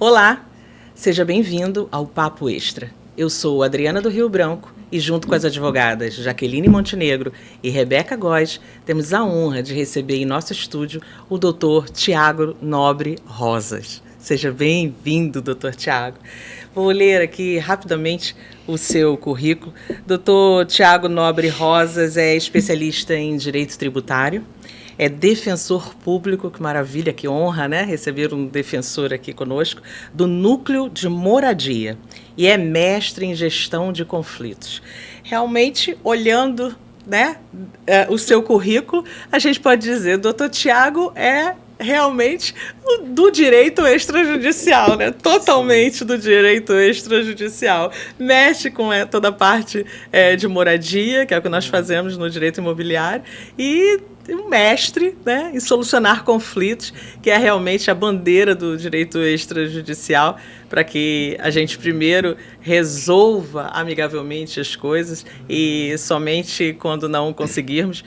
Olá, seja bem-vindo ao Papo Extra. Eu sou Adriana do Rio Branco e junto com as advogadas Jaqueline Montenegro e Rebeca Góes, temos a honra de receber em nosso estúdio o Dr. Tiago Nobre Rosas. Seja bem-vindo, Dr. Tiago. Vou ler aqui rapidamente o seu currículo. Dr. Tiago Nobre Rosas é especialista em direito tributário, é defensor público, que maravilha, que honra, né? Receber um defensor aqui conosco, do Núcleo de Moradia, e é mestre em gestão de conflitos. Realmente, olhando, né, o seu currículo, a gente pode dizer, doutor Tiago é realmente do direito extrajudicial, né? Totalmente do direito extrajudicial. Mexe com toda a parte de moradia, que é o que nós fazemos no direito imobiliário, e um mestre, né, em solucionar conflitos, que é realmente a bandeira do direito extrajudicial, para que a gente primeiro resolva amigavelmente as coisas e somente quando não conseguirmos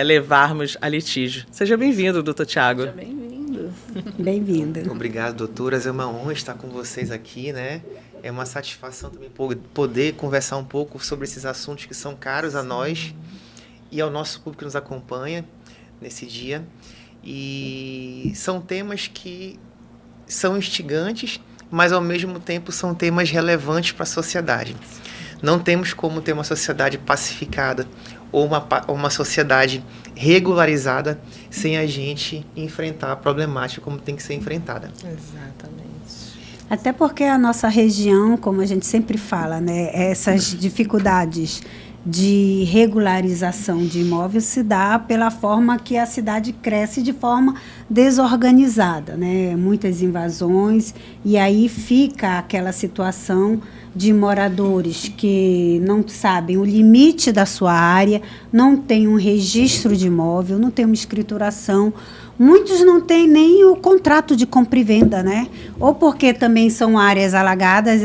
levarmos a litígio. Seja bem-vindo, doutor Tiago. Seja bem-vindo. Bem-vindo. Obrigado, doutoras. É uma honra estar com vocês aqui, né? É uma satisfação também poder conversar um pouco sobre esses assuntos que são caros a nós e ao nosso público que nos acompanha nesse dia. E são temas que são instigantes, mas ao mesmo tempo são temas relevantes para a sociedade. Não temos como ter uma sociedade pacificada ou uma sociedade regularizada sem a gente enfrentar a problemática como tem que ser enfrentada. Exatamente. Até porque a nossa região, como a gente sempre fala, né, essas dificuldades de regularização de imóveis se dá pela forma que a cidade cresce de forma desorganizada, né? Muitas invasões, e aí fica aquela situação de moradores que não sabem o limite da sua área, não tem um registro de imóvel, não tem uma escrituração. Muitos não têm nem o contrato de compra e venda, né? Ou porque também são áreas alagadas.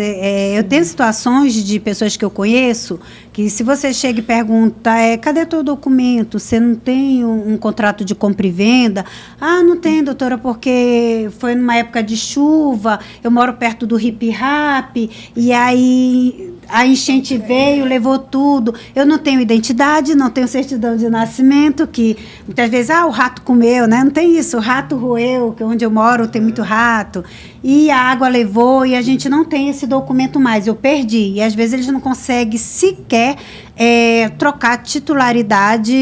Eu tenho situações de pessoas que eu conheço que, se você chega e pergunta, cadê teu documento? Você não tem um contrato de compra e venda? Ah, não tem, doutora, porque foi numa época de chuva, eu moro perto do Rip-Rap, e aí a enchente veio, levou tudo. Eu não tenho identidade, não tenho certidão de nascimento, que muitas vezes, o rato comeu, né? Não tem isso, o rato roeu, que onde eu moro tem muito rato, e a água levou, e a gente não tem esse documento mais, eu perdi. E às vezes eles não conseguem sequer trocar titularidade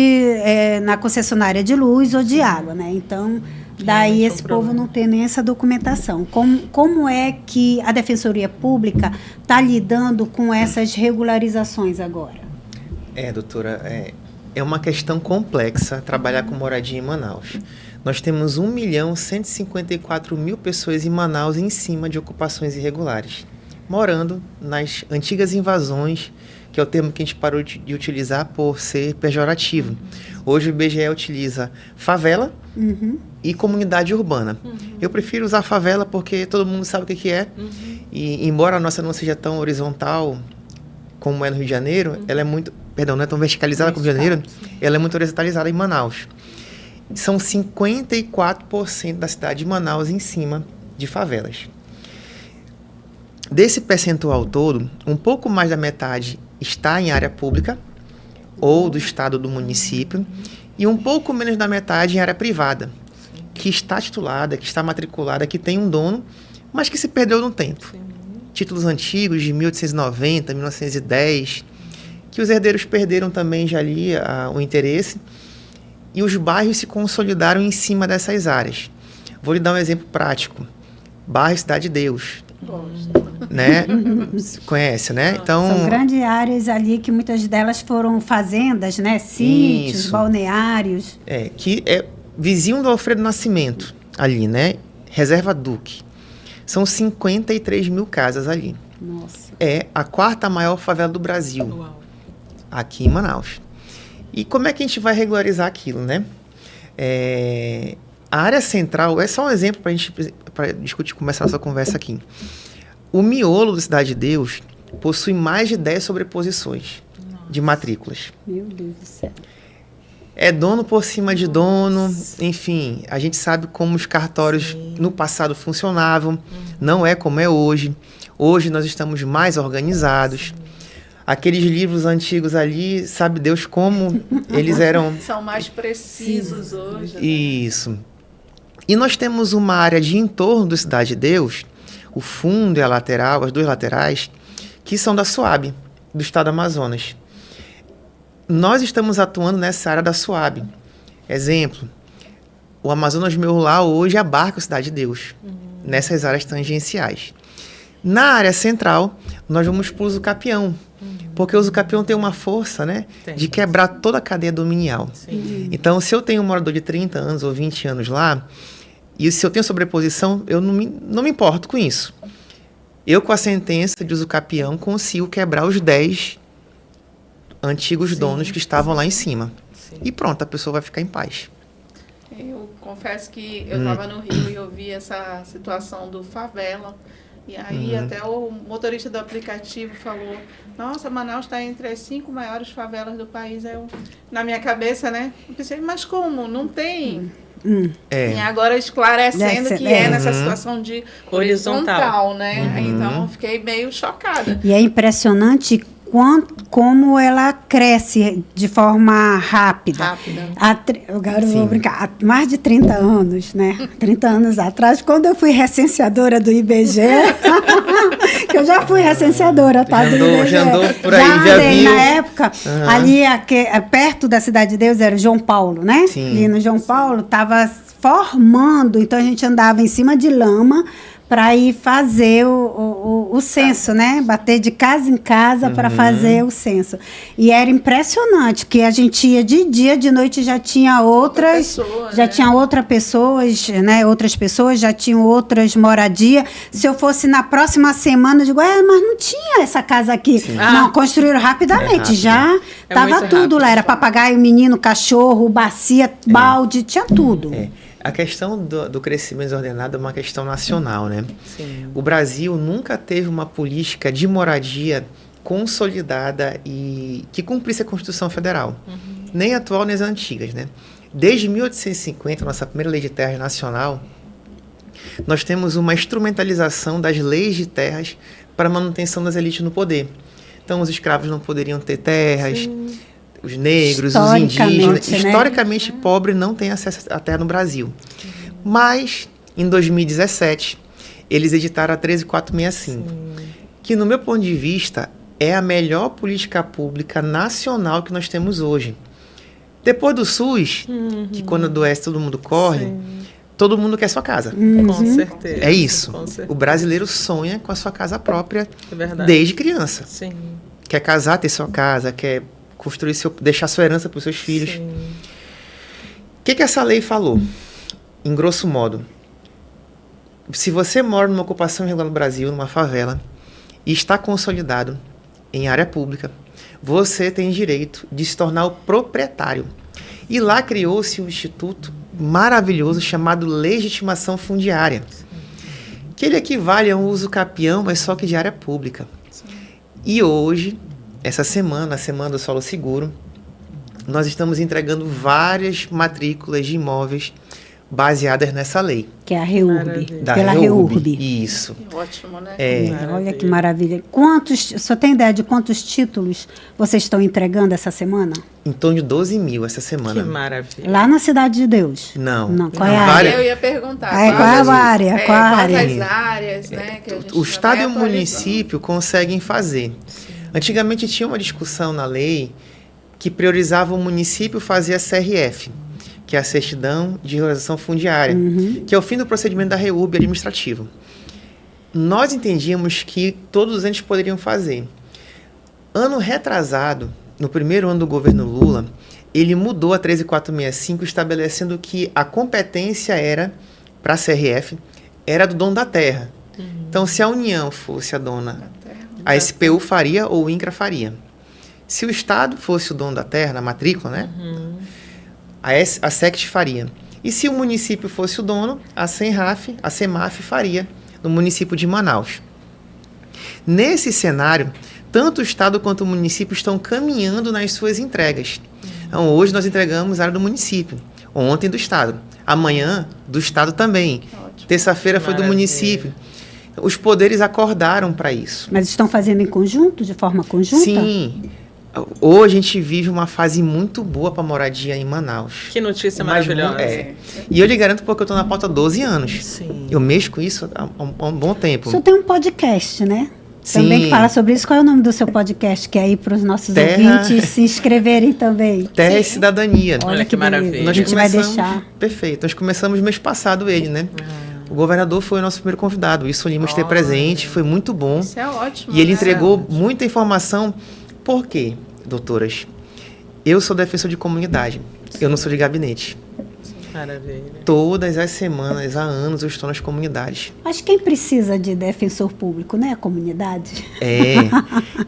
na concessionária de luz ou de água, né? Então, daí esse povo não tem nem essa documentação. Como é que a Defensoria Pública está lidando com essas regularizações agora? Doutora, é uma questão complexa trabalhar com moradia em Manaus. Nós temos 1.154.000 pessoas em Manaus em cima de ocupações irregulares, morando nas antigas invasões, que é o termo que a gente parou de utilizar por ser pejorativo. Hoje o IBGE utiliza favela e comunidade urbana. Eu prefiro usar favela porque todo mundo sabe o que é. E embora a nossa não seja tão horizontal como é no Rio de Janeiro, ela é muito... Perdão, não é tão verticalizada como o Rio de Janeiro, ela é muito horizontalizada em Manaus. São 54% da cidade de Manaus em cima de favelas. Desse percentual todo, um pouco mais da metade está em área pública, ou do estado ou do município, e um pouco menos da metade em área privada, que está titulada, que está matriculada, que tem um dono, mas que se perdeu no tempo. Títulos antigos de 1890, 1910, que os herdeiros perderam também já ali o interesse, e os bairros se consolidaram em cima dessas áreas. Vou lhe dar um exemplo prático. Bairro Cidade de Deus. Né? Conhece, né? Então, são grandes áreas ali que muitas delas foram fazendas, né? Sítios, balneários. Que é vizinho do Alfredo Nascimento, ali, né? Reserva Duque. São 53.000 casas ali. Nossa. É a quarta maior favela do Brasil. Uau. Aqui em Manaus. E como é que a gente vai regularizar aquilo, né? A área central, é só um exemplo para discutir, começar a nossa conversa aqui. O miolo da Cidade de Deus possui mais de 10 sobreposições de matrículas. Meu Deus do céu. É dono por cima de dono, enfim, a gente sabe como os cartórios no passado funcionavam, não é como é hoje. Hoje nós estamos mais organizados. Aqueles livros antigos ali, sabe Deus como eles eram... São mais precisos hoje. Né? Isso. E nós temos uma área de entorno do Cidade de Deus, o fundo e a lateral, as duas laterais, que são da SUAB, do estado do Amazonas. Nós estamos atuando nessa área da SUAB. Exemplo, o Amazonas Meu Lar hoje abarca a Cidade de Deus, nessas áreas tangenciais. Na área central, nós vamos para o usucapião, porque o usucapião tem uma força, né, de quebrar toda a cadeia dominial. Então, se eu tenho um morador de 30 anos ou 20 anos lá, e se eu tenho sobreposição, eu não me importo com isso. Eu, com a sentença de usucapião, consigo quebrar os 10 antigos donos que estavam lá em cima. E pronto, a pessoa vai ficar em paz. Eu confesso que eu estava no Rio e eu vi essa situação do favela. E aí até o motorista do aplicativo falou, nossa, Manaus está entre as 5 maiores favelas do país. Aí eu, na minha cabeça, né? Eu pensei, mas como? Não tem... E agora esclarecendo que é nessa situação de horizontal, né? Então, fiquei meio chocada. E é impressionante como ela cresce de forma rápida. Agora eu vou brincar, há mais de 30 anos, né? 30 anos atrás, quando eu fui recenseadora do IBGE, que eu já fui recenseadora, tá? Já andou por aí, já viu. Na época, ali perto da Cidade de Deus era João Paulo, né? Sim. Ali no João Paulo, estava formando, então a gente andava em cima de lama para ir fazer o censo, né? Bater de casa em casa para fazer o censo. E era impressionante que a gente ia de dia, de noite já tinha outras pessoas, né? Outras pessoas já tinham outras moradias. Se eu fosse na próxima semana, eu digo, mas não tinha essa casa aqui. Não, construíram rapidamente, já estava tudo lá. Era papagaio, menino, cachorro, bacia, balde, tinha tudo. A questão do crescimento desordenado é uma questão nacional, né? O Brasil nunca teve uma política de moradia consolidada e que cumprisse a Constituição Federal. Nem a atual, nem as antigas, né? Desde 1850, nossa primeira lei de terras nacional, nós temos uma instrumentalização das leis de terras para a manutenção das elites no poder. Então, os escravos não poderiam ter terras... Os negros, os indígenas, historicamente pobres, não têm acesso à terra no Brasil. Mas, em 2017, eles editaram a 13465, que, no meu ponto de vista, é a melhor política pública nacional que nós temos hoje. Depois do SUS, que quando adoece todo mundo corre, todo mundo quer sua casa. Com certeza. É isso. O brasileiro sonha com a sua casa própria desde criança. Quer casar, ter sua casa, quer... construir deixar sua herança para os seus filhos. O que essa lei falou? Em grosso modo, se você mora numa ocupação irregular no Brasil, numa favela, e está consolidado em área pública, você tem direito de se tornar o proprietário. E lá criou-se um instituto maravilhoso chamado legitimação fundiária, que ele equivale a um usucapião, mas só que de área pública. E hoje... essa semana, a Semana do Solo Seguro, nós estamos entregando várias matrículas de imóveis baseadas nessa lei. Que é a REURB. Pela REURB. Isso. Que ótimo, né? Olha que maravilha. Só tem ideia de quantos títulos vocês estão entregando essa semana? Em torno de 12 mil essa semana. Que maravilha. Lá na Cidade de Deus? Não. Qual é a área? Eu ia perguntar. Qual é a área? Quais as áreas, né? Que a gente o Estado e o município conseguem fazer. Antigamente tinha uma discussão na lei que priorizava o município fazer a CRF, que é a Certidão de Regularização Fundiária, que é o fim do procedimento da REURB administrativo. Nós entendíamos que todos os entes poderiam fazer. Ano retrasado, no primeiro ano do governo Lula, ele mudou a 13465, estabelecendo que a competência era, para a CRF, era do dono da terra. Então, se a União fosse a dona... a SPU faria ou o INCRA faria. Se o Estado fosse o dono da terra, na matrícula, né? A SECT faria. E se o município fosse o dono, a CEMAF faria no município de Manaus. Nesse cenário, tanto o Estado quanto o município estão caminhando nas suas entregas. Então, hoje nós entregamos a área do município, ontem do estado, amanhã do estado também. Ótimo. Terça-feira foi do Maravilha. município. Os poderes acordaram para isso. Mas estão fazendo em conjunto, de forma conjunta? Sim. Hoje a gente vive uma fase muito boa para moradia em Manaus. Que notícia Mas maravilhosa. E eu lhe garanto porque eu estou na pauta há 12 anos. Sim. Eu mexo com isso há um bom tempo. O senhor tem um podcast, né? Sim. Também que fala sobre isso. Qual é o nome do seu podcast? Que é aí para os nossos Terra- ouvintes se inscreverem também. Terra e Cidadania. Olha que beleza. maravilha. A gente vai deixar. Perfeito. Nós começamos mês passado ele, né? O governador foi o nosso primeiro convidado. O Wilson Lima esteve presente, foi muito bom. Isso é ótimo. E ele né? entregou muita informação. Por quê, doutoras? Eu sou defensor de comunidade. Eu não sou de gabinete. Maravilha. Todas as semanas, há anos, eu estou nas comunidades. Mas quem precisa de defensor público, né? A comunidade. É.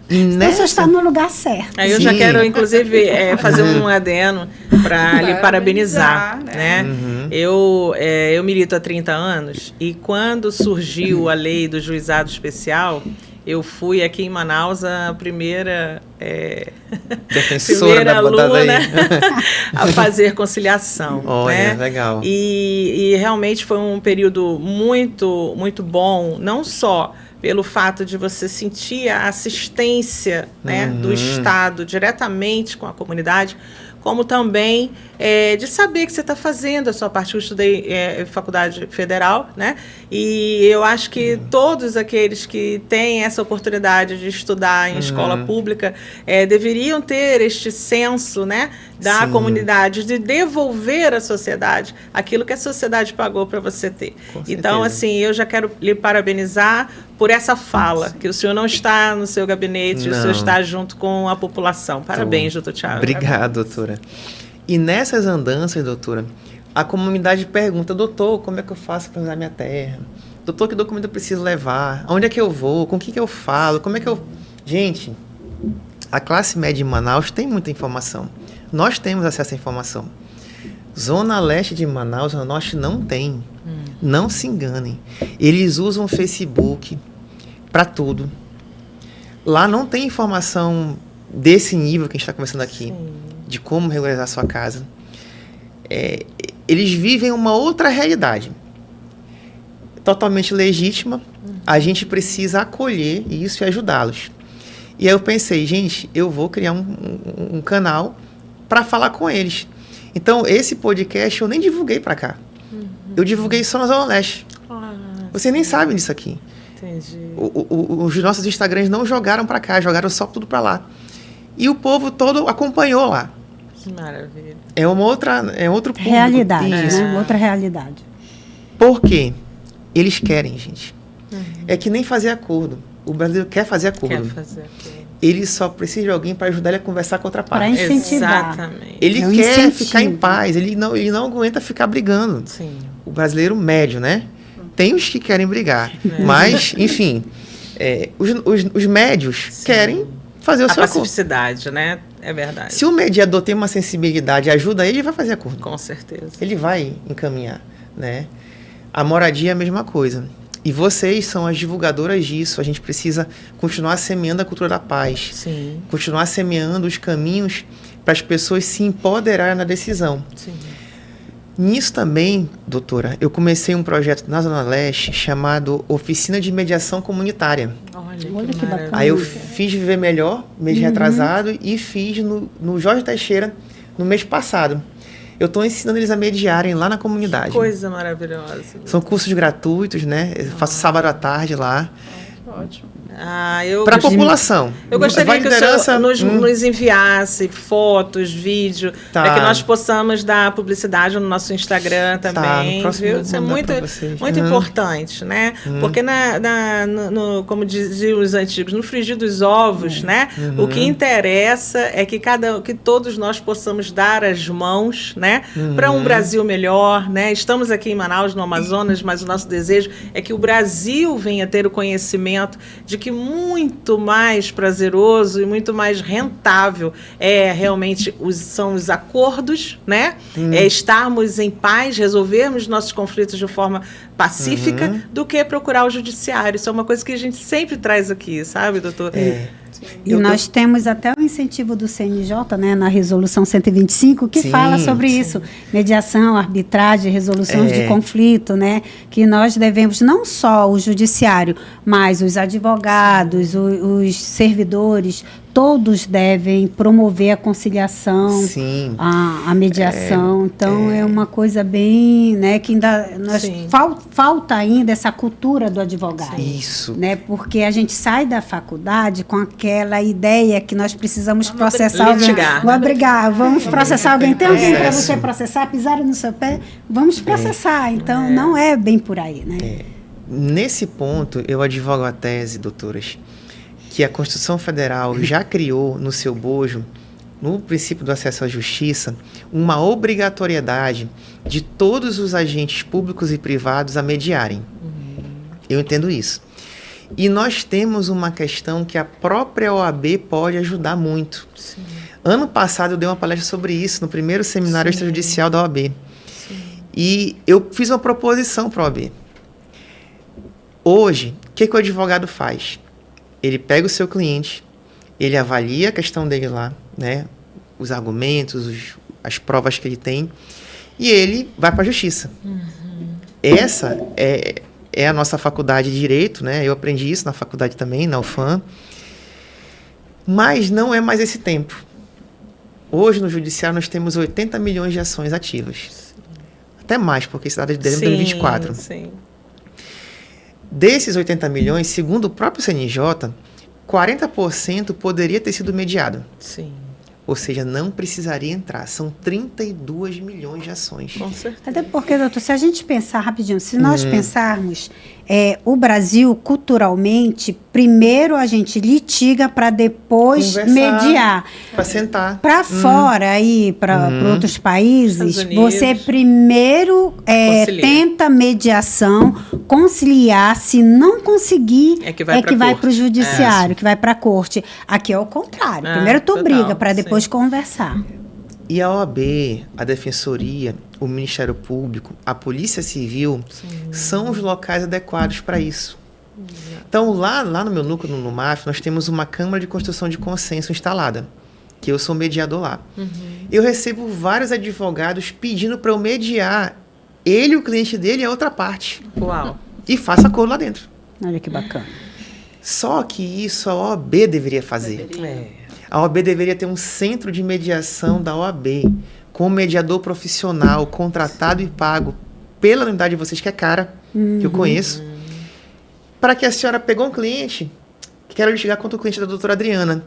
E A pessoa está no lugar certo. Aí eu já Sim. quero, inclusive, fazer um adeno para lhe parabenizar, Parabenizar, né? Uhum. Eu milito há 30 anos e quando surgiu a lei do juizado especial, eu fui aqui em Manaus a primeira Defensora da aluna lei. a fazer conciliação. Olha, né? legal. E realmente foi um período muito, muito bom, não só pelo fato de você sentir a assistência, né, do Estado diretamente com a comunidade, como também de saber que você está fazendo a sua parte. Eu estudei faculdade federal, né? E eu acho que todos aqueles que têm essa oportunidade de estudar em escola pública deveriam ter este senso, né, da Sim. comunidade, de devolver à sociedade aquilo que a sociedade pagou para você ter. Com Então, certeza. assim, eu já quero lhe parabenizar por essa fala, que o senhor não está no seu gabinete, o Não. senhor está junto com a população. Parabéns, doutor Thiago. Obrigado, doutora. E nessas andanças, doutora, a comunidade pergunta, doutor, como é que eu faço para usar minha terra? Doutor, que documento eu preciso levar? Onde é que eu vou? Com o que eu falo? Como é que eu... Gente, a classe média em Manaus tem muita informação. Nós temos acesso à informação. Zona Leste de Manaus, Zona Norte não tem. Não se enganem. Eles usam o Facebook para tudo. Lá não tem informação desse nível que a gente está conversando aqui. Sim. De como regularizar a sua casa. Eles vivem uma outra realidade. Totalmente legítima. A gente precisa acolher isso e ajudá-los. E aí eu pensei, gente, eu vou criar um canal para falar com eles. Então, esse podcast eu nem divulguei para cá. Eu divulguei só na Zona Leste. Ah, Vocês nem sabem disso aqui. entendi. Os nossos Instagrams não jogaram para cá, jogaram só tudo para lá. E o povo todo acompanhou lá. Que maravilha. É outro público. Realidade, Isso. né? Outra realidade. Por quê? Eles querem, gente. É que nem fazer acordo. O brasileiro quer fazer acordo. Quer fazer aquilo. Ele só precisa de alguém para ajudar ele a conversar com outra Para parte. incentivar. Exatamente. Ele É um quer incentivo. ficar em paz. Ele não aguenta ficar brigando. Sim. O brasileiro médio, né? Tem os que querem brigar. Mas, enfim, os médios Sim. querem fazer o A seu acordo. pacificidade, né? É verdade. Se o mediador tem uma sensibilidade e ajuda ele vai fazer acordo. Com certeza. Ele vai encaminhar, né? A moradia é a mesma coisa. E vocês são as divulgadoras disso. A gente precisa continuar semeando a cultura da paz. Sim, Continuar semeando os caminhos para as pessoas se empoderarem na decisão. sim. Nisso também, doutora, eu comecei um projeto na Zona Leste chamado Oficina de Mediação Comunitária. Olha que que bacana. maravilha. Aí eu fiz Viver Melhor, mês retrasado, e fiz no Jorge Teixeira, no mês passado. Eu estou ensinando eles a mediarem lá na comunidade. Coisa maravilhosa. São cursos gratuitos, né? Eu faço sábado à tarde lá. Ótimo. Para a população. Eu gostaria Vai que o liderança, senhor nos enviasse fotos, vídeo, Tá. para que nós possamos dar publicidade no nosso Instagram também, no próximo viu? eu Isso é vou mandar muito, pra vocês. muito Uhum. importante, né? Porque, como diziam os antigos, no frigir dos ovos, né? O que interessa é que todos nós possamos dar as mãos, né? Para um Brasil melhor, né? Estamos aqui em Manaus, no Amazonas, mas o nosso desejo é que o Brasil venha ter o conhecimento de que muito mais prazeroso e muito mais rentável realmente são os acordos, né? Estarmos em paz, resolvermos nossos conflitos de forma pacífica, do que procurar o judiciário. Isso é uma coisa que a gente sempre traz aqui, sabe, doutor? E nós temos até o incentivo do CNJ, né, na Resolução 125, que fala sobre isso. Mediação, arbitragem, resoluções de conflito, né? Que nós devemos, não só o judiciário, mas os advogados, os servidores, todos devem promover a conciliação, a mediação. Então, é uma coisa bem, né, que ainda falta ainda essa cultura do advogado. Isso. Né, porque a gente sai da faculdade com aquela ideia que nós precisamos processar alguém. Vamos brigar, vamos processar alguém. Tem alguém para você processar? Pisaram no seu pé? Vamos processar. Então, não é bem por aí, né? Nesse ponto, eu advogo a tese, doutoras, que a Constituição Federal já criou no seu bojo, no princípio do acesso à justiça, uma obrigatoriedade de todos os agentes públicos e privados a mediarem. Eu entendo isso. E nós temos uma questão que a própria OAB pode ajudar muito. Sim. Ano passado eu dei uma palestra sobre isso no primeiro seminário extrajudicial da OAB. E eu fiz uma proposição para a OAB. Hoje, o que o advogado faz? Ele pega o seu cliente, ele avalia a questão dele lá, né? Os argumentos, as provas que ele tem, e ele vai para a justiça. Essa é a nossa faculdade de Direito, né? Eu aprendi isso na faculdade também, na UFAM. Mas não é mais esse tempo. Hoje, no Judiciário, nós temos 80 milhões de ações ativas. Até mais, porque esse dado é de dezembro de 2024. Sim. Desses 80 milhões, segundo o próprio CNJ, 40% poderia ter sido mediado. Sim. Ou seja, não precisaria entrar. São 32 milhões de ações. Com certeza. Até porque, doutor, se a gente pensar rapidinho, se nós pensarmos, o Brasil, culturalmente, primeiro a gente litiga para depois mediar. Para sentar. Para fora, aí, para outros países, você primeiro tenta mediação, conciliar, se não conseguir, é que vai para o judiciário, que vai para a corte. Aqui é o contrário. Primeiro tu briga para depois conversar. E a OAB, a Defensoria, o Ministério Público, a Polícia Civil, são os locais adequados para isso. Então, lá no meu núcleo, no MAF, nós temos uma Câmara de Construção de Consenso instalada, que eu sou mediador lá. Eu recebo vários advogados pedindo para eu mediar ele, o cliente dele e a outra parte. Uau! E faço acordo lá dentro. Olha que bacana. Só que isso a OAB deveria fazer. A OAB deveria ter um centro de mediação da OAB, com um mediador profissional, contratado e pago pela unidade de vocês, que é cara, que eu conheço, para que a senhora pegou um cliente, que quero litigar contra o cliente da doutora Adriana.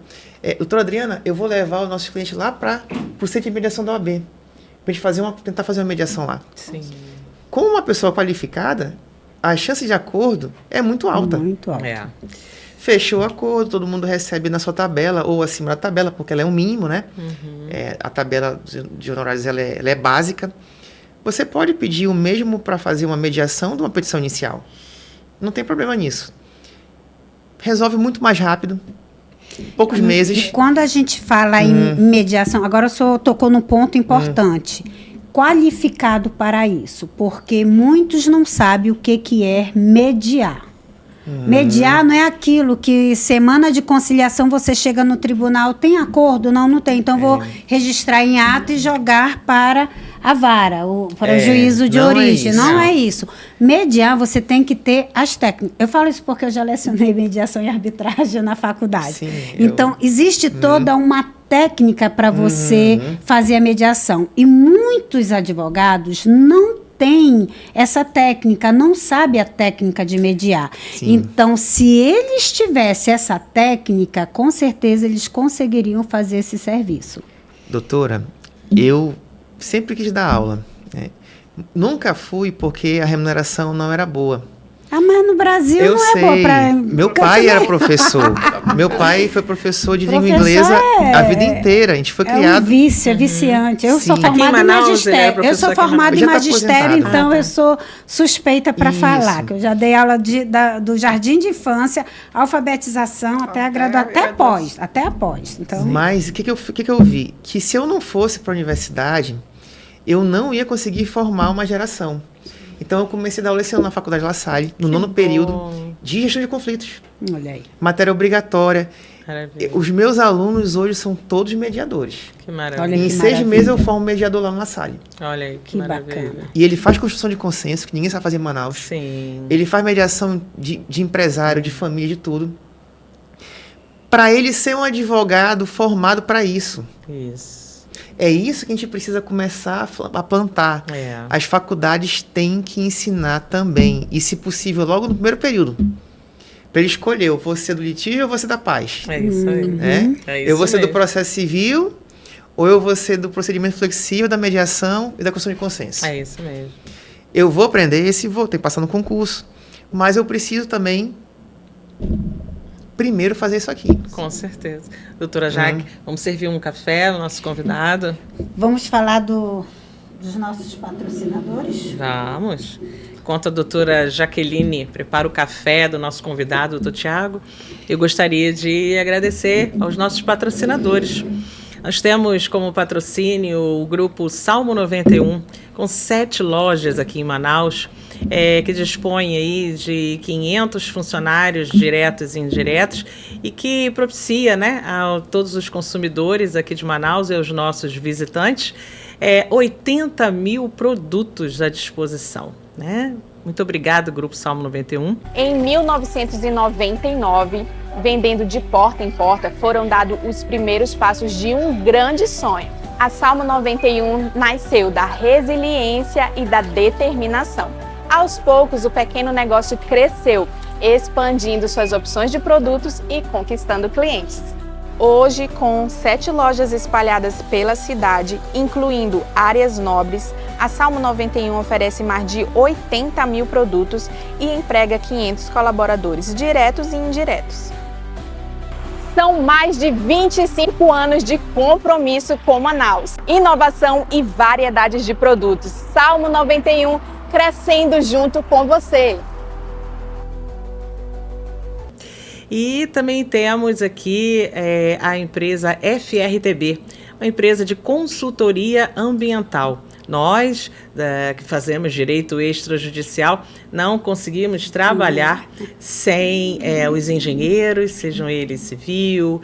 Doutora Adriana, eu vou levar o nosso cliente lá para o centro de mediação da OAB, para a gente tentar fazer uma mediação lá. Sim. Com uma pessoa qualificada, a chance de acordo é muito alta. Muito alta. Fechou o acordo, todo mundo recebe na sua tabela, ou acima da tabela, porque ela é um mínimo, né? A tabela de honorários ela é básica. Você pode pedir o mesmo para fazer uma mediação de uma petição inicial. Não tem problema nisso. Resolve muito mais rápido, poucos meses. E quando a gente fala em mediação, agora o senhor tocou num ponto importante. Qualificado para isso, porque muitos não sabem o que é mediar. Mediar não é aquilo que semana de conciliação você chega no tribunal, tem acordo? Não tem. Então vou registrar em ato e jogar para a vara, para o juízo de origem. Não é isso. Mediar, você tem que ter as técnicas. Eu falo isso porque eu já lecionei mediação e arbitragem na faculdade. Sim, então, existe toda uma técnica para você fazer a mediação. E muitos advogados não tem essa técnica, não sabe a técnica de mediar. Sim. Então, se eles tivessem essa técnica, com certeza eles conseguiriam fazer esse serviço. Doutora, eu sempre quis dar aula, né? Nunca fui porque a remuneração não era boa. Mas no Brasil Eu não é sei. boa pra... Meu pai era professor. Meu pai foi professor de língua inglesa a vida inteira. A gente foi É um criado. vício, é viciante. Eu sou Sim. Aqui em formada em Manaus, ele é magistério. Eu professor sou aqui em formada Manaus. em Já tá magistério, aposentado. então eu sou suspeita para Isso. falar. Que eu já dei aula do jardim de infância, alfabetização, até a graduação, até após. Então, Mas o que eu vi? Que se eu não fosse para a universidade, eu não ia conseguir formar uma geração. Então eu comecei a dar aula esse ano na Faculdade La Salle, no nono período de gestão de conflitos. olha aí. Matéria obrigatória. Maravilha. Os meus alunos hoje são todos mediadores. Que maravilha. Olha E em que 6 maravilha. meses eu formo mediador lá na La Salle. Olha aí, que Que maravilha. bacana. E ele faz construção de consenso, que ninguém sabe fazer em Manaus. Sim. Ele faz mediação de empresário, de família, de tudo. Para ele ser um advogado formado para isso. Isso. É isso que a gente precisa começar a plantar. É. As faculdades têm que ensinar também. E, se possível, logo no primeiro período. Para ele escolher, eu vou ser do litígio ou eu vou ser da paz. É isso aí. Né? É isso Eu vou ser do mesmo. processo civil ou eu vou ser do procedimento flexível, da mediação e da construção de consenso. É isso mesmo. Eu vou aprender esse, vou ter que passar no concurso. Mas eu preciso também primeiro fazer isso aqui. Com certeza. Doutora Jaque, vamos servir um café ao nosso convidado? Vamos falar dos nossos patrocinadores? Vamos. Enquanto a doutora Jaqueline prepara o café do nosso convidado, doutor Tiago, eu gostaria de agradecer aos nossos patrocinadores. Nós temos como patrocínio o grupo Salmo 91, com 7 lojas aqui em Manaus, que dispõe aí de 500 funcionários diretos e indiretos e que propicia, né, a todos os consumidores aqui de Manaus e aos nossos visitantes 80 mil produtos à disposição, né? Muito obrigado, Grupo Salmo 91. Em 1999, vendendo de porta em porta, foram dados os primeiros passos de um grande sonho. A Salmo 91 nasceu da resiliência e da determinação. Aos poucos, o pequeno negócio cresceu, expandindo suas opções de produtos e conquistando clientes. Hoje, com 7 lojas espalhadas pela cidade, incluindo áreas nobres, a Salmo 91 oferece mais de 80 mil produtos e emprega 500 colaboradores diretos e indiretos. São mais de 25 anos de compromisso com Manaus, inovação e variedades de produtos. Salmo 91, crescendo junto com você. E também temos aqui a empresa FRTB, uma empresa de consultoria ambiental. Nós, que fazemos direito extrajudicial, não conseguimos trabalhar sem os engenheiros, sejam eles civil,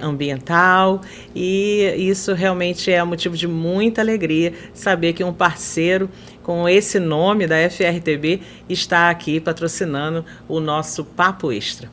ambiental, e isso realmente é um motivo de muita alegria saber que um parceiro com esse nome da FRTB está aqui patrocinando o nosso Papo Extra.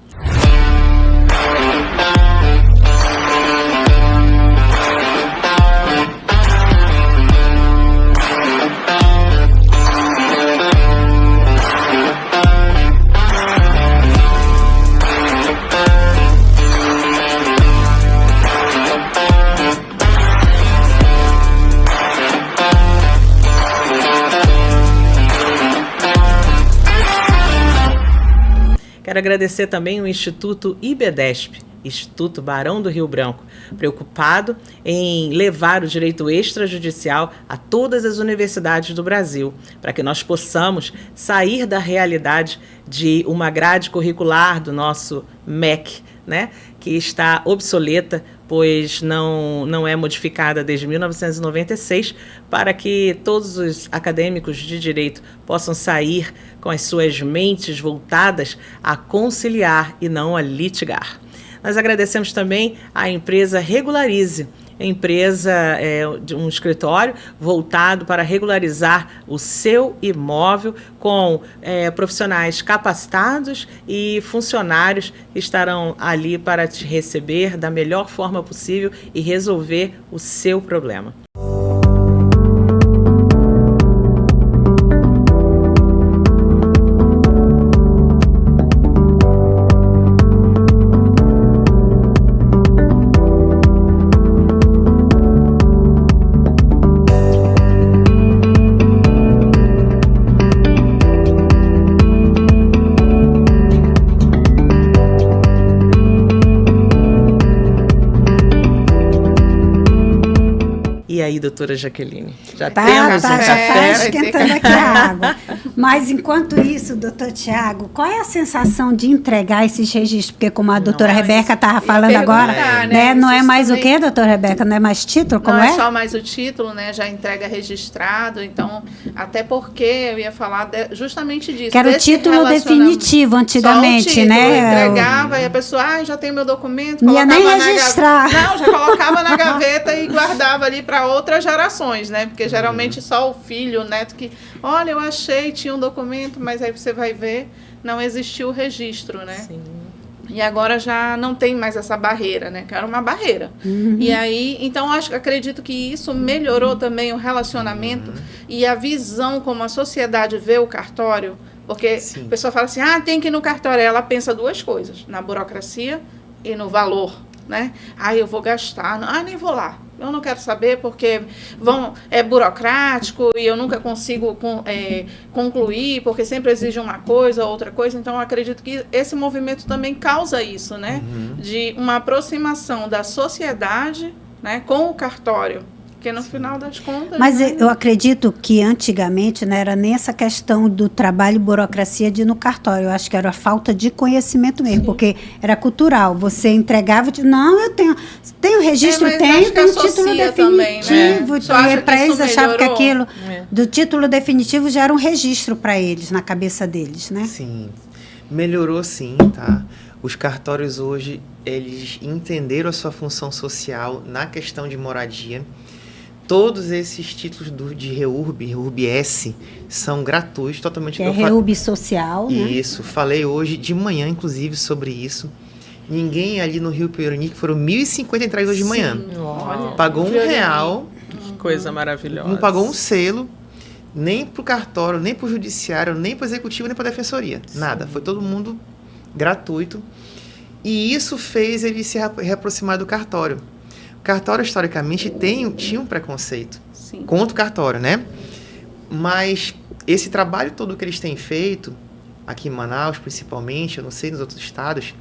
Quero agradecer também o Instituto IBDESP, Instituto Barão do Rio Branco, preocupado em levar o direito extrajudicial a todas as universidades do Brasil, para que nós possamos sair da realidade de uma grade curricular do nosso MEC, né, que está obsoleta, pois não é modificada desde 1996, para que todos os acadêmicos de direito possam sair com as suas mentes voltadas a conciliar e não a litigar. Nós agradecemos também à empresa Regularize, a empresa de um escritório voltado para regularizar o seu imóvel com profissionais capacitados e funcionários que estarão ali para te receber da melhor forma possível e resolver o seu problema. aí, doutora Jaqueline? Já Tá, temos um já café? tá esquentando aqui a água. Mas, enquanto isso, doutor Tiago, qual é a sensação de entregar esses registros? Porque, como a doutora Rebeca estava falando agora, né? Não é mais o quê, doutora Rebeca? Não é mais título? Como não é? é só mais o título, né? Já entrega registrado. Então, até porque eu ia falar justamente disso. Que era o desse título definitivo antigamente, só o título, né? Entregava e a pessoa, já tem meu documento. Não ia nem colocava na registrar. Não, já colocava na gaveta e guardava ali para outras gerações, né? Porque geralmente só o filho, o neto que, olha, eu achei, tinha um documento, mas aí você vai ver, não existiu o registro, né? Sim. E agora já não tem mais essa barreira, né? Que era uma barreira. E aí, então, acredito que isso melhorou também o relacionamento e a visão como a sociedade vê o cartório. Porque Sim. a pessoa fala assim, tem que ir no cartório. Ela pensa duas coisas, na burocracia e no valor, né? Eu vou gastar. Nem vou lá. Eu não quero saber porque é burocrático e eu nunca consigo concluir, porque sempre exige uma coisa, outra coisa. Então, eu acredito que esse movimento também causa isso, né? De uma aproximação da sociedade, né, com o cartório. Porque no final das contas... Mas né, eu acredito que antigamente não era nem essa questão do trabalho e burocracia de ir no cartório. Eu acho que era a falta de conhecimento mesmo, porque era cultural. Você entregava, não, eu tenho registro, mas tenho acho que título associa definitivo. também, né? Você acha que Para eles isso achavam que melhorou? aquilo É. do título definitivo já era um registro para eles, na cabeça deles, né? Sim, melhorou sim, tá? Os cartórios hoje, eles entenderam a sua função social na questão de moradia. Todos esses títulos de REURB S, são gratuitos, totalmente... Que é REURB social, né? Isso, falei hoje de manhã, inclusive, sobre isso. Ninguém ali no Rio Pirani, que foram 1.050 entregas hoje de manhã. Olha, Pagou R$1, que coisa maravilhosa. não pagou um selo, nem pro cartório, nem pro judiciário, nem pro executivo, nem pra defensoria. Nada, foi todo mundo gratuito. E isso fez ele se reaproximar do cartório. O cartório, historicamente, tinha um preconceito contra o cartório, né? Mas esse trabalho todo que eles têm feito, aqui em Manaus, principalmente, eu não sei nos outros estados,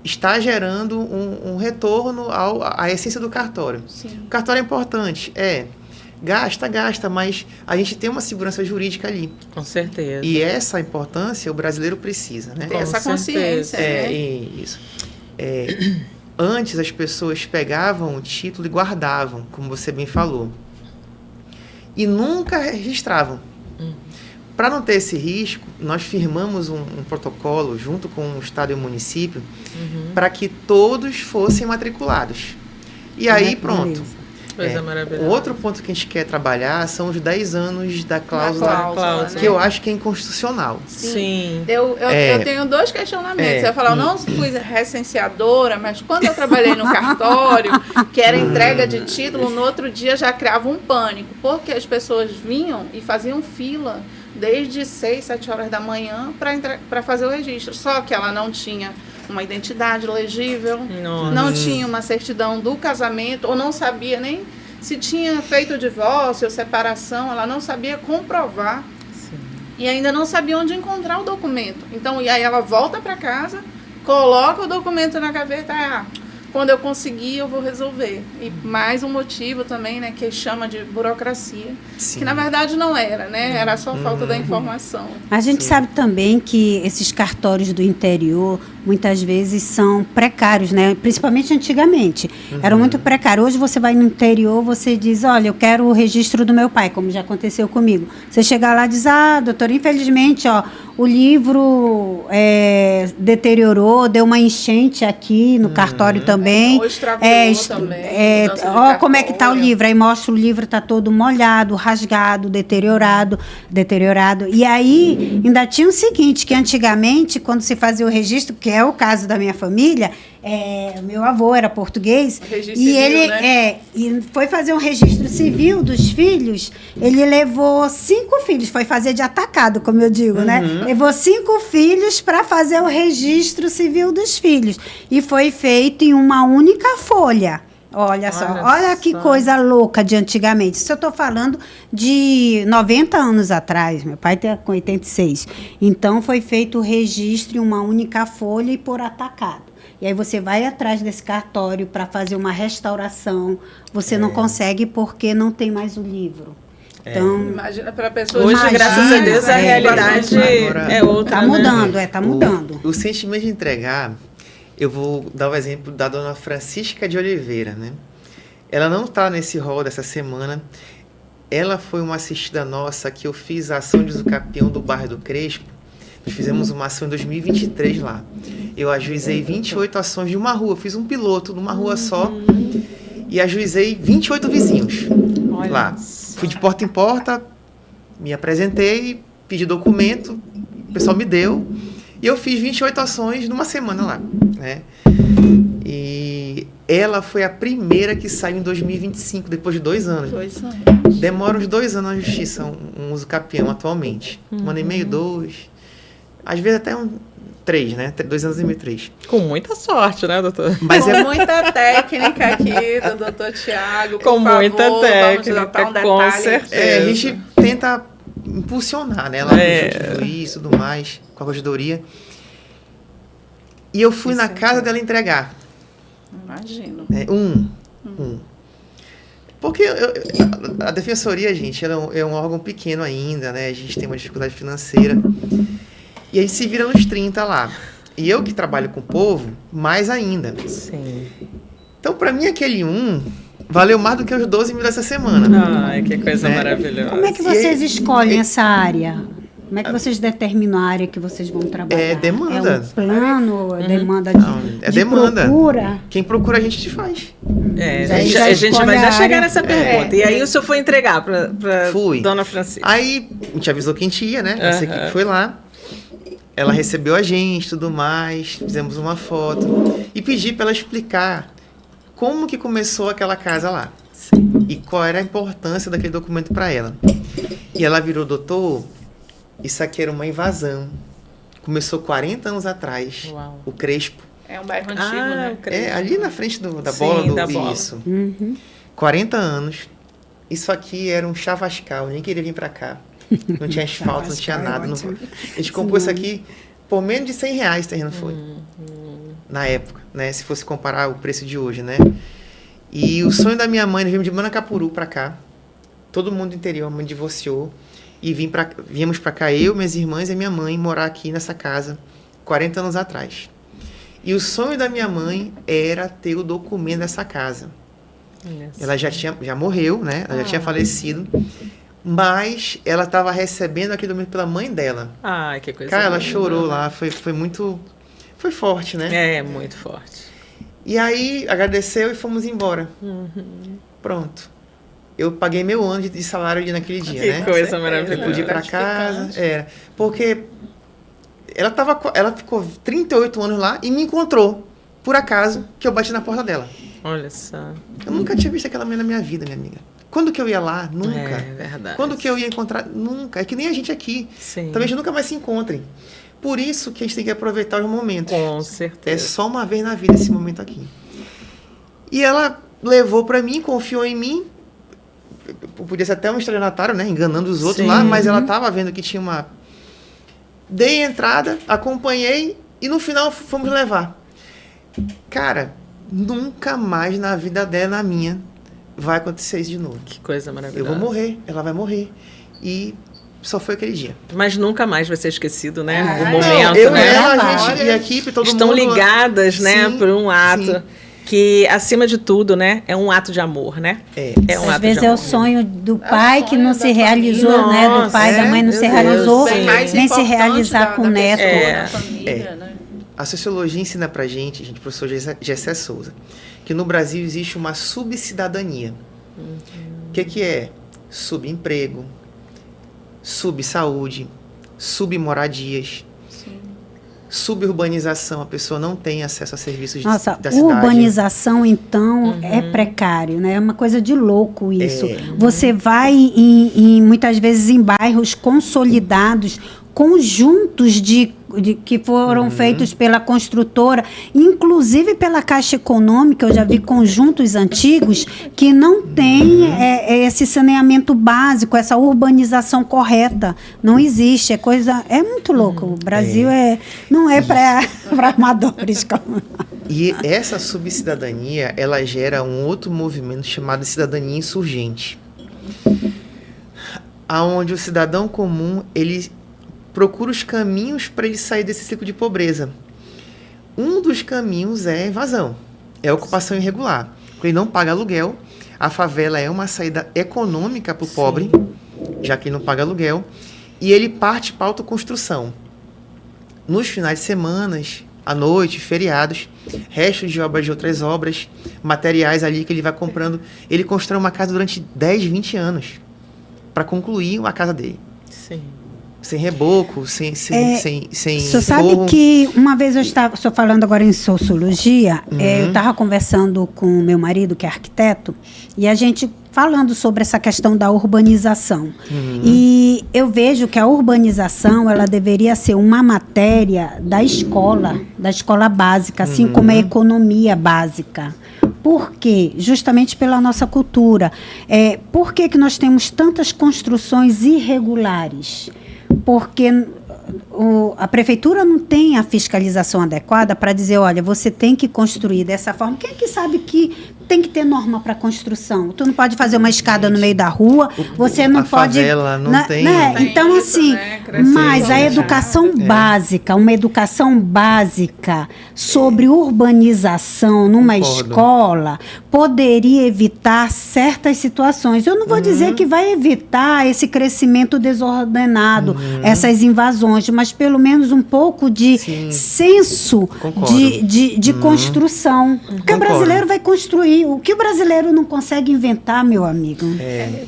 está gerando um retorno à essência do cartório. Sim. O cartório é importante, gasta, mas a gente tem uma segurança jurídica ali. Com certeza. E essa importância o brasileiro precisa, né? Ter essa consciência, né? Isso. Antes as pessoas pegavam o título e guardavam, como você bem falou. E nunca registravam. Para não ter esse risco, nós firmamos um protocolo junto com o Estado e o município para que todos fossem matriculados. E aí, pronto. Coisa maravilhosa. Outro ponto que a gente quer trabalhar são os 10 anos da cláusula, cláusula, que eu acho que é inconstitucional. Sim. Eu tenho dois questionamentos. Eu falo, eu não fui recenseadora, mas quando eu trabalhei no cartório, que era entrega de título, no outro dia já criava um pânico, porque as pessoas vinham e faziam fila desde 6, 7 horas da manhã para fazer o registro. Só que ela não tinha uma identidade legível, não tinha uma certidão do casamento, ou não sabia nem se tinha feito divórcio ou separação, ela não sabia comprovar. Sim. E ainda não sabia onde encontrar o documento. Então, e aí ela volta para casa, coloca o documento na gaveta, quando eu conseguir eu vou resolver. E mais um motivo também, né, que chama de burocracia, Sim. que na verdade não era, né, era só falta da informação. A gente sabe também que esses cartórios do interior muitas vezes são precários, né? Principalmente antigamente. Eram muito precários. Hoje você vai no interior, você diz, olha, eu quero o registro do meu pai, como já aconteceu comigo. Você chega lá e diz, doutor, infelizmente, o livro deteriorou, deu uma enchente aqui no cartório também. Ou extraviou também. Como é que está o livro? Aí mostra o livro, está todo molhado, rasgado, deteriorado. E aí, ainda tinha o seguinte, que antigamente, quando se fazia o registro, que é o caso da minha família, meu avô era português, e ele e foi fazer um registro civil dos filhos, ele levou 5 filhos, foi fazer de atacado, como eu digo, né? Levou 5 filhos para fazer o registro civil dos filhos, e foi feito em uma única folha. Olha só, olha que coisa louca de antigamente. Isso eu estou falando de 90 anos atrás, meu pai está com 86. Então, foi feito o registro em uma única folha e por atacado. E aí você vai atrás desse cartório para fazer uma restauração. Você não consegue porque não tem mais o livro. Então, imagina para a pessoa... Hoje, graças a Deus, a realidade é outra. Está mudando, está mudando. O sentimento de entregar... Eu vou dar o exemplo da dona Francisca de Oliveira, né? Ela não está nesse rol dessa semana. Ela foi uma assistida nossa que eu fiz a ação de usucapião do bairro do Crespo. Nós fizemos uma ação em 2023 lá. Eu ajuizei 28 ações de uma rua. Fiz um piloto numa rua só e ajuizei 28 vizinhos. Olha lá. Fui de porta em porta, me apresentei, pedi documento, o pessoal me deu. E eu fiz 28 ações numa semana lá, né? E ela foi a primeira que saiu em 2025, depois de 2 anos. 2 anos. Demora uns 2 anos na justiça, um usucapião atualmente. 1 ano e meio, 2. Às vezes até 3, né? 2 anos e meio, 3. Com muita sorte, né, doutor? Mas é muita técnica aqui do doutor Tiago. Com muita técnica, com certeza. A gente tenta impulsionar, né? Lá no juiz e tudo mais, com a corregedoria. E eu fui na casa dela entregar. Imagino. Porque a defensoria, gente, ela é um órgão pequeno ainda, né? A gente tem uma dificuldade financeira. E a gente se vira nos 30 lá. E eu que trabalho com o povo, mais ainda. Sim. Então, para mim, aquele valeu mais do que os 12 mil dessa semana. Ai, que coisa maravilhosa. Como é que vocês escolhem essa área? Como é que vocês determinam a área que vocês vão trabalhar? É demanda. É um plano? É demanda de demanda. Procura? Quem procura a gente faz. A gente vai já chegar nessa pergunta. E aí o senhor foi entregar para dona Francisca? Aí a gente avisou quem tinha, né? Essa equipe foi lá. Ela recebeu a gente, tudo mais. Fizemos uma foto. E pedi para ela explicar como que começou aquela casa lá. Sim. E qual era a importância daquele documento para ela. E ela virou: doutor, isso aqui era uma invasão. Começou 40 anos atrás. Uau. O Crespo. É um bairro antigo, né? Ali na frente da bola. Da bola. Isso. 40 anos. Isso aqui era um chavascal. Nem queria vir para cá. Não tinha asfalto, não tinha nada. A gente comprou isso aqui por menos de R$100 o terreno foi. Na época, né? Se fosse comparar o preço de hoje, né? E o sonho da minha mãe, nós viemos de Manacapuru para cá. Todo mundo do interior, a mãe divorciou. E viemos para cá, eu, minhas irmãs e minha mãe, morar aqui nessa casa 40 anos atrás. E o sonho da minha mãe era ter o documento dessa casa. Ela já morreu, né? Ela já tinha falecido. Mas ela estava recebendo aquele documento pela mãe dela. Ai, que coisa. Cara, ela chorou lá. Foi muito... Foi forte, né? É, muito forte. E aí, agradeceu e fomos embora. Pronto. Eu paguei meu ano de salário ali naquele dia, né? Que coisa maravilhosa. Eu pude ir para casa. Porque ela ficou 38 anos lá e me encontrou, por acaso, que eu bati na porta dela. Olha só. Eu nunca tinha visto aquela mulher na minha vida, minha amiga. Quando que eu ia lá? Nunca. É verdade. Quando que eu ia encontrar? Nunca. É que nem a gente aqui. Sim. Talvez nunca mais se encontrem. Por isso que a gente tem que aproveitar os momentos. Com certeza. É só uma vez na vida esse momento aqui. E ela levou para mim, confiou em mim. Podia ser até um estelionatário, né? Enganando os outros lá, mas ela estava vendo que tinha uma... Dei entrada, acompanhei e no final fomos levar. Cara, nunca mais na vida dela, na minha, vai acontecer isso de novo. Que coisa maravilhosa. Eu vou morrer, ela vai morrer. E só foi aquele dia. Mas nunca mais vai ser esquecido, né? O Não, momento, eu, né? ela, a gente e a equipe, todo Estão mundo... ligadas, né? Sim, por um ato. sim. Que, acima de tudo, né? É um ato de amor, né? É Às um vezes ato de é o amor. sonho do pai que não sonho se da realizou, família. né? Do pai, da mãe não se Deus. realizou, Sim. nem se importante realizar com o neto. da família, né? A sociologia ensina pra gente, professor Gessé Souza, que no Brasil existe uma subcidadania. O que é? Subemprego, subsaúde, submoradias, suburbanização. A pessoa não tem acesso a serviços da cidade. Urbanização, então, é precário, né? É uma coisa de louco isso. Você vai, muitas vezes, em bairros consolidados, conjuntos que foram feitos pela construtora, inclusive pela Caixa Econômica. Eu já vi conjuntos antigos que não têm esse saneamento básico, essa urbanização correta. Não existe, é muito louco. O Brasil não é para amadores. E essa subcidadania, ela gera um outro movimento chamado cidadania insurgente, aonde o cidadão comum, ele procura os caminhos para ele sair desse ciclo de pobreza. Um dos caminhos é a evasão, é a ocupação irregular. Ele não paga aluguel, a favela é uma saída econômica para o pobre, já que ele não paga aluguel, e ele parte para a autoconstrução. Nos finais de semana, à noite, feriados, restos de obras de outras obras, materiais ali que ele vai comprando, ele constrói uma casa durante 10, 20 anos para concluir a casa dele. Sim. Sem reboco, sem Você sabe que uma vez estou falando agora em sociologia, eu estava conversando com meu marido, que é arquiteto, e a gente falando sobre essa questão da urbanização. E eu vejo que a urbanização, ela deveria ser uma matéria da escola básica, assim como a economia básica. Por quê? Justamente pela nossa cultura. Por que nós temos tantas construções irregulares? Porque a prefeitura não tem a fiscalização adequada para dizer, olha, você tem que construir dessa forma. Quem é que sabe que tem que ter norma para construção? Tu não pode fazer uma escada no meio da rua, você não pode... favela não tem... Né? Então, isso, assim, né? mas a educação básica, uma educação básica sobre urbanização numa escola poderia evitar certas situações. Eu não vou dizer que vai evitar esse crescimento desordenado, essas invasões, mas pelo menos um pouco de senso de construção. Porque o brasileiro vai construir. O que o brasileiro não consegue inventar, meu amigo?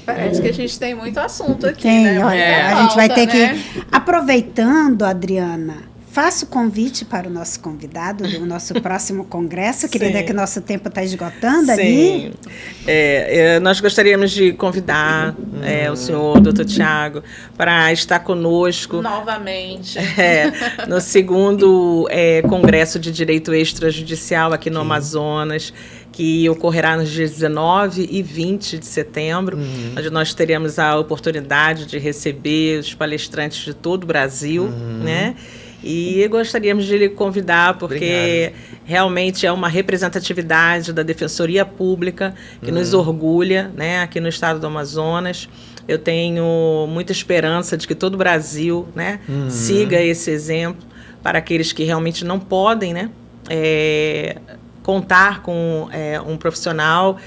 Parece que a gente tem muito assunto aqui, Tem, né? olha, a gente vai ter que... Aproveitando, Adriana, faço o convite para o nosso convidado do nosso próximo congresso, querida, que nosso tempo está esgotando ali. Nós gostaríamos de convidar o senhor, doutor Tiago, para estar conosco Novamente. No segundo Congresso de Direito Extrajudicial aqui no Amazonas, que ocorrerá nos dias 19 e 20 de setembro, onde nós teremos a oportunidade de receber os palestrantes de todo o Brasil, né? E gostaríamos de lhe convidar, porque realmente é uma representatividade da Defensoria Pública que nos orgulha, né, aqui no estado do Amazonas. Eu tenho muita esperança de que todo o Brasil, né, siga esse exemplo para aqueles que realmente não podem, né, contar com um profissional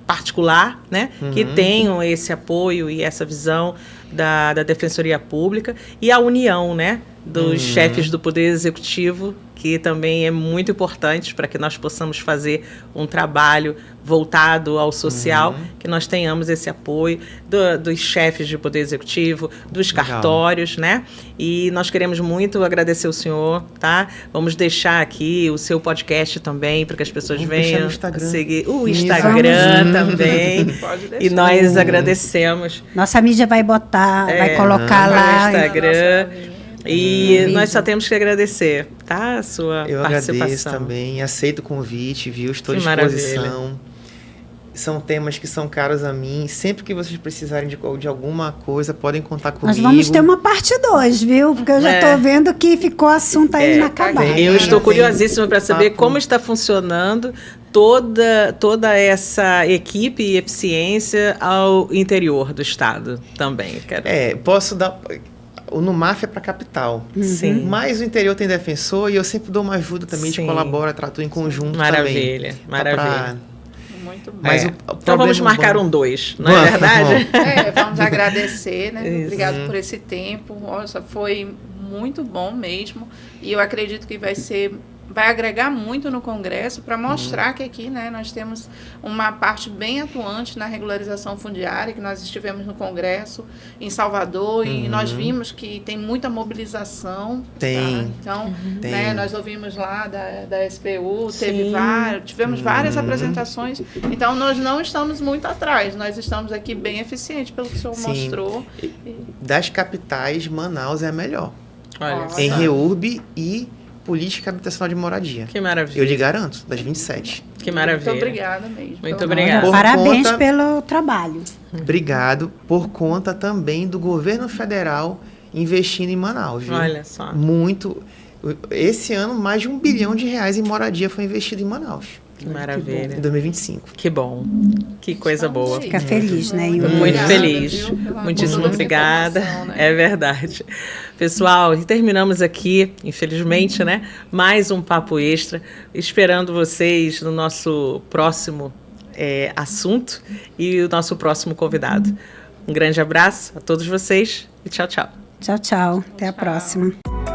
particular, né, que tenham esse apoio e essa visão da Defensoria Pública, e a união, né, dos chefes do Poder Executivo, que também é muito importante para que nós possamos fazer um trabalho voltado ao social, que nós tenhamos esse apoio dos chefes de Poder Executivo, dos cartórios, né? E nós queremos muito agradecer o senhor, tá? Vamos deixar aqui o seu podcast também, para que as pessoas venham seguir o Instagram também. Pode deixar. E nós agradecemos. Nossa mídia vai botar, vai colocar lá. No Instagram. E nós só temos que agradecer, tá? A sua participação. Eu agradeço também, aceito o convite, viu? Estou à disposição. São temas que são caros a mim. Sempre que vocês precisarem de alguma coisa, podem contar comigo. Nós vamos ter uma parte 2, viu? Porque eu já estou vendo que ficou assunto aí inacabado. Eu estou curiosíssima para saber como está funcionando toda essa equipe e eficiência ao interior do estado também. Posso dar... No MAF é para a capital. Sim. Mas o interior tem defensor e eu sempre dou uma ajuda também, de colabora, trato em conjunto também. Maravilha. Muito bom. Mas então vamos marcar um 2, não é verdade? Vamos agradecer, né? Obrigado por esse tempo. Nossa, foi muito bom mesmo. E eu acredito que vai ser vai agregar muito no Congresso para mostrar que aqui, né, nós temos uma parte bem atuante na regularização fundiária, que nós estivemos no Congresso em Salvador e nós vimos que tem muita mobilização. Tem. Tá? Então, Tem. né, nós ouvimos lá da SPU, tivemos várias apresentações. Então, nós não estamos muito atrás, nós estamos aqui bem eficientes, pelo que o senhor mostrou. Das capitais, Manaus é a melhor. Olha, Olha. Em só. REURB e política habitacional de moradia. Que maravilha. Eu lhe garanto, das 27. Que maravilha. Muito obrigada mesmo. Muito pelo- obrigada. Por Parabéns conta- pelo trabalho. Obrigado por conta também do governo federal investindo em Manaus, viu? Olha só. Muito. Esse ano, mais de R$1 bilhão em moradia foi investido em Manaus, Que maravilha. em 2025. Que bom. Que coisa Estamos boa. aí. Fica feliz, né? Muito Muito obrigada, feliz. viu, por Muitíssimo toda essa obrigada. informação, né? É verdade. Pessoal, e terminamos aqui, infelizmente, né? Mais um Papo Extra. Esperando vocês no nosso próximo assunto e o nosso próximo convidado. Um grande abraço a todos vocês e tchau, tchau. Tchau, tchau. Até a próxima.